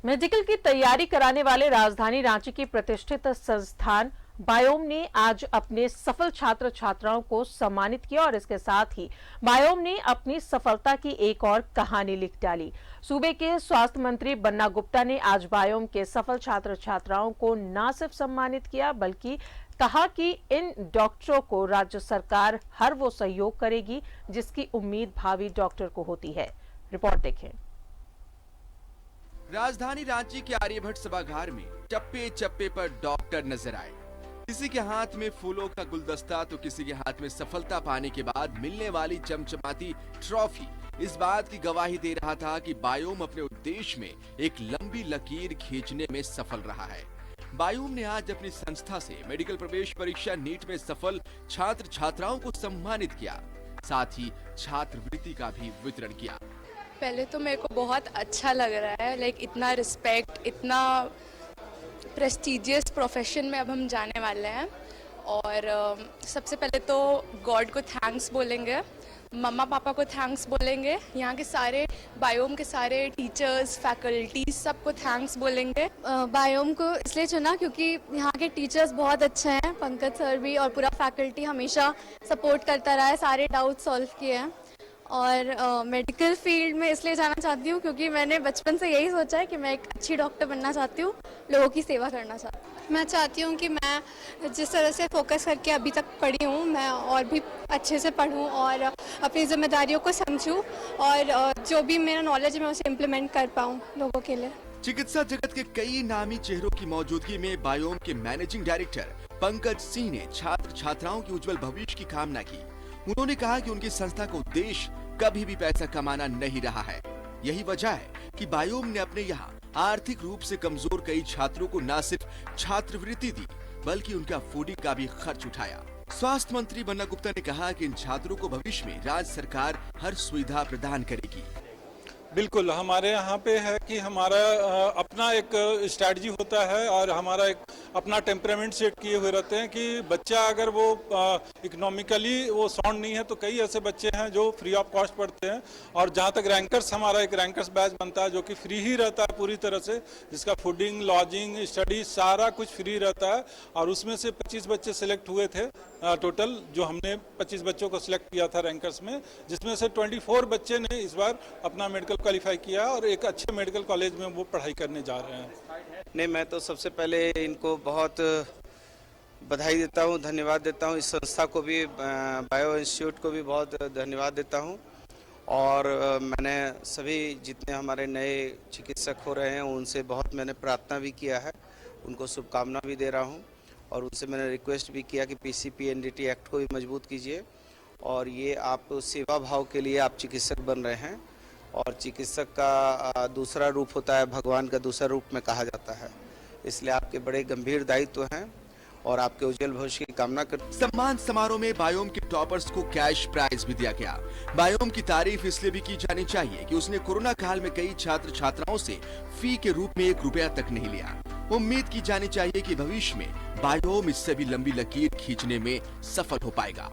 Medical की तैयारी कराने वाले राजधानी रांची की प्रतिष्ठित संस्थान बायोम ने आज अपने सफल छात्र छात्राओं को सम्मानित किया और इसके साथ ही बायोम ने अपनी सफलता की एक और कहानी लिख डाली। सूबे के स्वास्थ्य मंत्री बन्ना गुप्ता ने आज बायोम के सफल छात्र छात्राओं को न सिर्फ सम्मानित किया बल्कि कहा कि इन डॉक्टरों को राज्य सरकार हर वो सहयोग करेगी जिसकी उम्मीद भावी डॉक्टर को होती है। रिपोर्ट देखें। राजधानी रांची के आर्यभट्ट सभागार में चप्पे चप्पे पर डॉक्टर नजर आए। किसी के हाथ में फूलों का गुलदस्ता तो किसी के हाथ में सफलता पाने के बाद मिलने वाली चमचमाती ट्रॉफी इस बात की गवाही दे रहा था कि बायोम अपने उद्देश्य में एक लंबी लकीर खींचने में सफल रहा है। बायोम ने आज अपनी संस्था से मेडिकल प्रवेश परीक्षा नीट में सफल छात्र छात्राओं को सम्मानित किया, साथ ही छात्रवृत्ति का भी वितरण किया। पहले तो मेरे को बहुत अच्छा लग रहा है, इतना रिस्पेक्ट, इतना प्रेस्टिजियस प्रोफेशन में अब हम जाने वाले हैं। और सबसे पहले तो गॉड को थैंक्स बोलेंगे, मम्मा पापा को थैंक्स बोलेंगे, यहाँ के सारे बायोम के सारे टीचर्स, फैकल्टीज सबको थैंक्स बोलेंगे। बायोम को इसलिए चुना क्योंकि यहाँ के टीचर्स बहुत अच्छे हैं, पंकज सर भी, और पूरा फैकल्टी हमेशा सपोर्ट करता रहा है, सारे डाउट सॉल्व किए हैं। और मेडिकल फील्ड में इसलिए जाना चाहती हूँ क्योंकि मैंने बचपन से यही सोचा है कि मैं एक अच्छी डॉक्टर बनना चाहती हूँ, लोगों की सेवा करना चाहती हूँ। मैं चाहती हूँ कि मैं जिस तरह से फोकस करके अभी तक पढ़ी हूँ, मैं और भी अच्छे से पढूं और अपनी जिम्मेदारियों को समझूं और जो भी मेरा नॉलेज है मैं उसे इम्प्लीमेंट कर पाऊँ लोगों के लिए। चिकित्सा जगत के कई नामी चेहरों की मौजूदगी में बायोम के मैनेजिंग डायरेक्टर पंकज सिंह ने छात्र छात्राओं के उज्जवल भविष्य की कामना की। उन्होंने कहा कि उनकी संस्था का उद्देश्य कभी भी पैसा कमाना नहीं रहा है। यही वजह है कि बायोम ने अपने यहाँ आर्थिक रूप से कमजोर कई छात्रों को न सिर्फ छात्रवृत्ति दी बल्कि उनका फूडिंग का भी खर्च उठाया। स्वास्थ्य मंत्री बन्ना गुप्ता ने कहा कि इन छात्रों को भविष्य में राज्य सरकार हर सुविधा प्रदान करेगी। बिल्कुल, हमारे यहाँ पे है कि हमारा अपना एक स्ट्रैटेजी होता है और हमारा एक अपना टेम्परामेंट सेट किए हुए रहते हैं कि बच्चा अगर वो इकोनॉमिकली वो साउंड नहीं है तो कई ऐसे बच्चे हैं जो फ्री ऑफ कॉस्ट पढ़ते हैं। और जहाँ तक रैंकर्स, हमारा एक रैंकर्स बैच बनता है जो कि फ्री ही रहता है पूरी तरह से, जिसका फूडिंग, लॉजिंग, स्टडी सारा कुछ फ्री रहता है। और उसमें से 25 बच्चे सिलेक्ट हुए थे टोटल, जो हमने 25 बच्चों को सिलेक्ट किया था रैंकर्स में, जिसमें से 24 बच्चे ने इस बार अपना मेडिकल क्वालिफाई किया और एक अच्छे मेडिकल कॉलेज में वो पढ़ाई करने जा रहे हैं। नहीं, मैं तो सबसे पहले इनको बहुत बधाई देता हूँ, धन्यवाद देता हूँ। इस संस्था को भी, बायो इंस्टीट्यूट को भी बहुत धन्यवाद देता हूँ। और मैंने सभी जितने हमारे नए चिकित्सक हो रहे हैं उनसे बहुत मैंने प्रार्थना भी किया है, उनको शुभकामना भी दे रहा हूँ। और उनसे मैंने रिक्वेस्ट भी किया कि PCPNDT एक्ट को भी मजबूत कीजिए। और ये आप सेवा भाव के लिए आप चिकित्सक बन रहे हैं और चिकित्सक का दूसरा रूप होता है, भगवान का दूसरा रूप में कहा जाता है, इसलिए आपके बड़े गंभीर दायित्व हैं और आपके उज्जवल भविष्य की कामना करते। सम्मान समारोह में बायोम के टॉपर्स को कैश प्राइज भी दिया गया। बायोम की तारीफ इसलिए भी की जानी चाहिए कि उसने कोरोना काल में कई छात्र छात्राओं से फी के रूप में 1 रुपया तक नहीं लिया। उम्मीद की जानी चाहिए कि भविष्य में बायोम इससे भी लंबी लकीर खींचने में सफल हो पाएगा।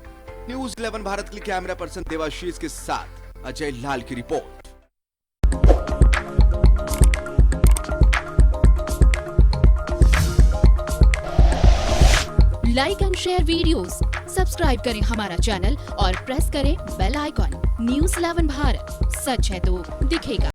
न्यूज़ 11 भारत के लिए कैमरा पर्सन देवाशीष के साथ अजय लाल की report. Like and share videos, subscribe करें हमारा चैनल और प्रेस करें बेल आइकॉन। न्यूज़ 11 भारत, सच है तो दिखेगा।